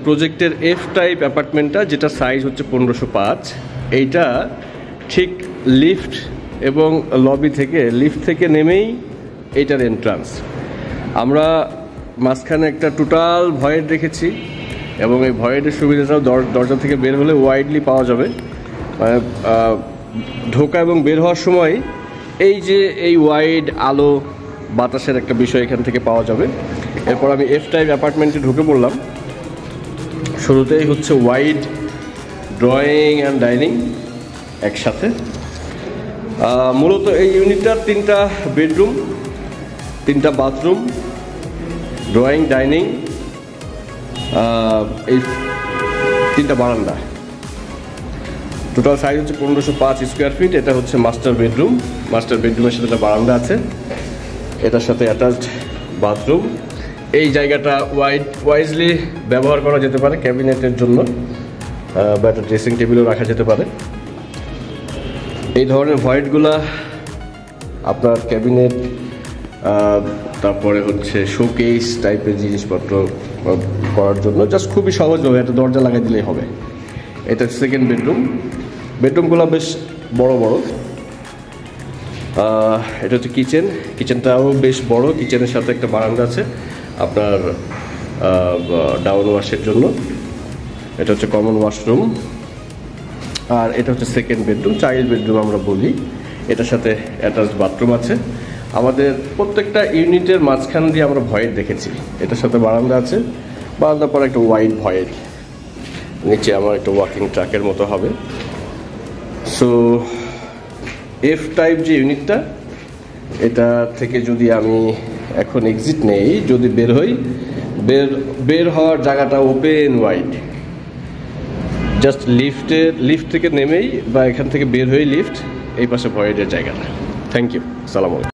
প্রজেক্টের F type অ্যাপার্টমেন্টটা, যেটা size হচ্ছে 1505, এইটা ঠিক লিফট এবং লবি থেকে, লিফট থেকে নেমেই এইটার এন্ট্রান্স। আমরা মাঝখানে একটা টোটাল ভয়েড রেখেছি এবং এই ভয়েডের সুবিধাটাও দরজা থেকে বের হলে ওয়াইডলি পাওয়া যাবে। মানে ঢোকা এবং বের হওয়ার সময় এই যে এই ওয়াইড আলো বাতাসের একটা বিষয় এখান থেকে পাওয়া যাবে। এরপর আমি এফ টাইপ অ্যাপার্টমেন্টে ঢুকে পড়লাম। শুরুতেই হচ্ছে ওয়াইড ড্রয়িং অ্যান্ড ডাইনিং একসাথে। মূলত এই ইউনিটটার 3টা বেডরুম, 3টা বাথরুম, ড্রয়িং, ডাইনিং, এই 3টা বারান্দা। টোটাল সাইজ হচ্ছে 1505 স্কোয়ার ফিট। এটা হচ্ছে মাস্টার বেডরুম। মাস্টার বেডরুমের সাথে একটা বারান্দা আছে, এটার সাথে অ্যাটাচড বাথরুম। এই জায়গাটা ওয়াইজলি ব্যবহার করা যেতে পারে ক্যাবিনেটের জন্য, বা একটা ড্রেসিং টেবিলও রাখা যেতে পারে। এই ধরনের ভয়েডগুলা আপনার ক্যাবিনেট, তারপরে হচ্ছে শোকেস টাইপের জিনিসপত্র করার জন্য জাস্ট খুবই সহজ হবে, একটা দরজা লাগাই দিলেই হবে। এটা সেকেন্ড বেডরুম। বেডরুমগুলো বেশ বড় বড়। এটা হচ্ছে কিচেন। কিচেনটাও বেশ বড়। কিচেনের সাথে একটা বারান্দা আছে আপনার ডাউন ওয়াশের জন্য। এটা হচ্ছে কমন ওয়াশরুম। আর এটা হচ্ছে সেকেন্ড বেডরুম, চাইল্ড বেডরুম আমরা বলি। এটার সাথে অ্যাটাচড বাথরুম আছে। আমাদের প্রত্যেকটা ইউনিটের মাঝখান দিয়ে আমরা ভয়েড দেখেছি। এটার সাথে বারান্দা আছে, বারান্দার পর একটা ওয়াইড ভয়েড, নিচে আমার একটা ওয়াকিং ট্র্যাকের মতো হবে। সো এফ টাইপ যে ইউনিটটা, এটা থেকে যদি আমি এখন এক্সিট নেই, যদি বের হই, বের হওয়ার জায়গাটা ওপেন ওয়াইড। জাস্ট লিফট থেকে নেমেই বা এখান থেকে বের হয়ে লিফট, এই পাশে ভয়েডের জায়গাটা। Thank you. সালাম আলাইকুম।